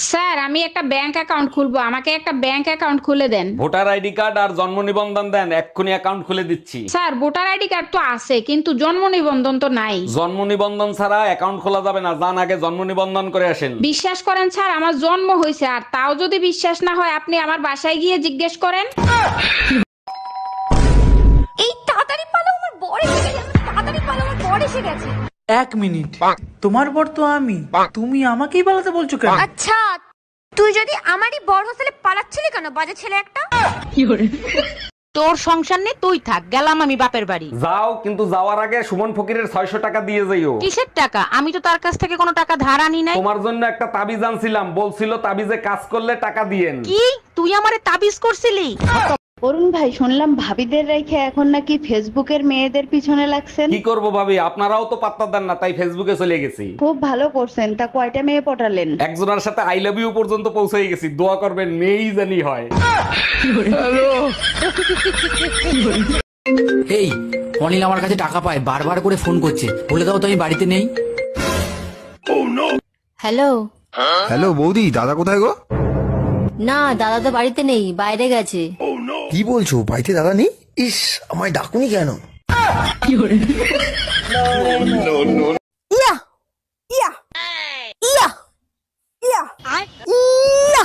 Sir আমি একটা bank account খুলবো, আমাকে একটা ব্যাংক অ্যাকাউন্ট খুলে দেন। ভোটার আইডি কার্ড আর জন্ম নিবন্ধন দেন, এক্ষুনি অ্যাকাউন্ট খুলে দিচ্ছি। স্যার ভোটার আইডি কার্ড তো আছে কিন্তু জন্ম নিবন্ধন তো নাই। জন্ম নিবন্ধন ছাড়া অ্যাকাউন্ট খোলা যাবে না, যান আগে জন্ম নিবন্ধন করে আসেন। বিশ্বাস করেন স্যার আমার জন্ম হয়েছে, আর তাও যদি বিশ্বাস না হয় আপনি আমার বাসায় গিয়ে জিজ্ঞেস করেন। এই তাড়াতাড়ি পালো, আমার বর এসে গেছে। তাড়াতাড়ি পালো, আমার বর এসে গেছে। 1 মিনিট, তোমার বর তো আমি, তুমি আমাকেই পালাতে বলছো কেন? আচ্ছা তুই যদি আমারই বর হোস্টেলে পালাচ্ছিলি কেন, বাজে ছেলে একটা। তোর সংসার নেই, তুই থাক, গেলাম আমি বাপের বাড়ি। যাও, কিন্তু যাওয়ার আগে সুমন ফকিরের 600 টাকা দিয়ে যাইও। কিসের টাকা? আমি তো তার কাছ থেকে কোনো টাকা ধার আনি নাই। তোমার জন্য একটা তাবিজ আনছিলাম, বলছিল তাবিজে কাজ করলে টাকা দিয়েন। কি তুই আমারে তাবিজ করছিলি? অরুণ ভাই, শুনলাম ভাবিদের রেখে এখন নাকি ফেসবুকের মেয়েদের পিছনে লাগছেন। কি করবো ভাবি, আপনারাও তো পাত্তা দেন না, তাই ফেসবুকে চলে গেছি। খুব ভালো করছেন। তা কয়টা মেয়ে পটালেন? একজনের সাথে আই লাভ ইউ পর্যন্ত পৌঁছে গেছি, দোয়া করবেন মেয়েই জানি হয়। এই অনিল আমার কাছে টাকা পায়, বারবার করে ফোন করছে, বলে দাও তো আমি বাড়িতে নেই। হ্যালো। হ্যালো বৌদি, দাদা কোথায় গো? না, দাদা তো বাড়িতে নেই, বাইরে গেছে। কি বলছো, বাড়িতে দাদা নেই? ইস, আমায় ডাকুনি কেন? ইয়া ইয়া ইয়া ইয়া ইয়া ইয়া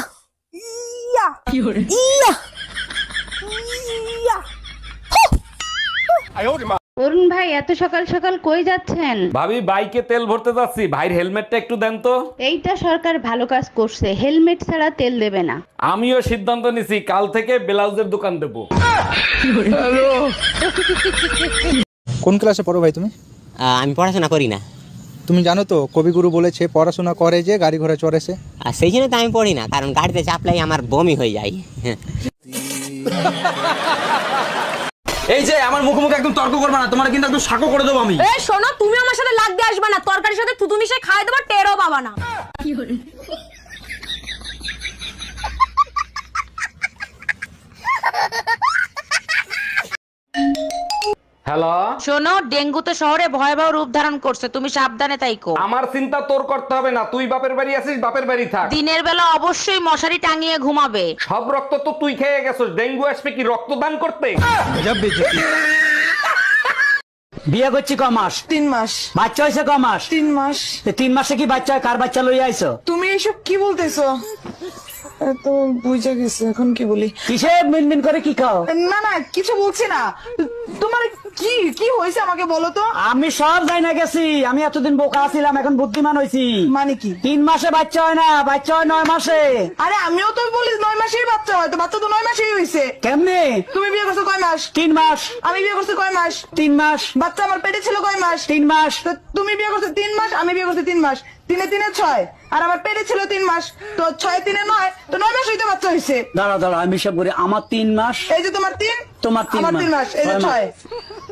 ইয়া ইয়া। অরুণ ভাই, এত সকাল সকাল কই যাচ্ছেন? ভাবি বাইকে তেল ভরতে যাচ্ছি, ভাইয়ের হেলমেটটা একটু দেন তো। এইটা সরকার ভালো কাজ করছে, হেলমেট ছাড়া তেল দেবে না। আমিও সিদ্ধান্ত নিছি, কাল থেকে ব্লাউজের দোকান দেবো। কোন ক্লাসে পড়ো ভাই তুমি? আমি পড়াশোনা করি না। তুমি জানো তো কবিগুরু বলেছে পড়াশোনা করে যে গাড়ি ঘোড়া চড়েছে। আর সেই জন্য তো আমি পড়ি না, কারণ গাড়িতে চাপলাই আমার বমি হয়ে যায়। এই যে আমার মুখোমুখি একদম তর্ক করবে না, তোমার কিন্তু একদম সাকো করে দেবো আমি। এই শোনো, তুমি আমার সাথে লাগতে আসবে না, তরকারির সাথে থুতু মিশিয়ে খাই দেবো, টেরও পাবা না। হ্যালো, শোনো, ডেঙ্গু তো শহরে ভয়াবহ রূপ ধারণ করছে, তুমি সাবধানে তাইকো। আমার চিন্তা তোর করতে হবে না, তুই বাপের বাড়ি আছিস, বাপের বাড়ি থাক। দিনের বেলা অবশ্যই মশারি টাঙিয়ে ঘুমাবে। সব রক্ত তো তুই খেয়ে গেছিস, ডেঙ্গু আসবে কি রক্তদান করতে? বিয়ে করছি ক মাস? 3 মাস। বাচ্চা হয়েছে ক মাস? 3 মাস। 3 মাসে কি বাচ্চা হয়? কার বাচ্চা লইয়া আইছো? তুমি এসব কি বলতেছো? তো বুঝা গেছে, এখন কি বলি? কিসে মিনমিন করে কি খাও? না না, কিছু বলছি না। তোমার কি কি হয়েছে আমাকে বলো তো। আমি সব যাই না গেছি, আমি এতদিন বোকা ছিলাম, এখন বুদ্ধিমান হয়েছি। মানে কি? 3 মাসে বাচ্চা হয় না, বাচ্চা হয় 9 মাসে। আরে আমিও তো বলি 9 মাসেই বাচ্চা হয়, তো বাচ্চা তো 9 মাসেই হয়েছে। কেমনে? তুমি বিয়ে করছো কয় মাস? 3 মাস। আমি বিয়ে করছি কয় মাস? 3 মাস। বাচ্চা আমার পেটে ছিল কয় মাস? 3 মাস। তো তুমি বিয়ে করছো 3 মাস, আমি বিয়ে করছি 3 মাস। 3 এ 3 এ 6, আর আমার পেটে ছিল 3 মাস, তো 6 এ 3 এ 9, তো 9 মাস হইতে বাচ্চা হয়েছে। দাঁড়া দাঁড়া, আমি সব করি। আমার 3 মাস। এই যে তোমার 3, তোমার 3 আমার 3 মাস, এই যে 6।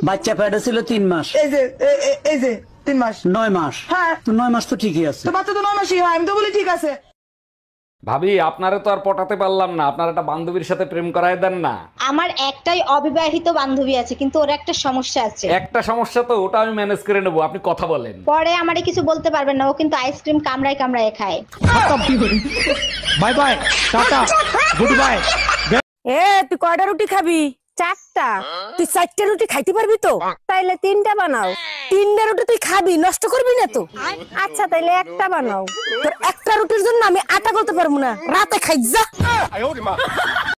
বাচ্চা পেটে ছিল 3 মাস, এই যে এই যে 3 মাস, 9 মাস। হ্যাঁ, তো 9 মাস তো ঠিকই আছে। তো বাচ্চা তো 9 মাসই হয়, আমি তো বলি ঠিক আছে। ভাবি আপনারে তো আর পটাতে পারলাম না, আপনার একটা বান্ধবীর সাথে প্রেম করায় দেন না। আমার একটাই অবিবাহিত বান্ধবী আছে, কিন্তু ওর একটা সমস্যা আছে। একটা সমস্যা তো, ওটা আমি ম্যানেজ করে নেবো, আপনি কথা বলেন। পরে আমারে কিছু বলতে পারবেন না, ও কিন্তু আইসক্রিম কামড়ায় কামড়ায় খায়। Bye bye, tata, goodbye. এ তুই কয়টা রুটি খাবি? 4টা। তুই 4টা রুটি খাইতে পারবি তো? তাইলে 3টা বানাও। 3টা রুটি তুই খাবি, নষ্ট করবি না তো? আচ্ছা তাইলে একটা বানাও। তোর একটা রুটির জন্য আমি আটা করতে পারবো না, রাতে খাই যা।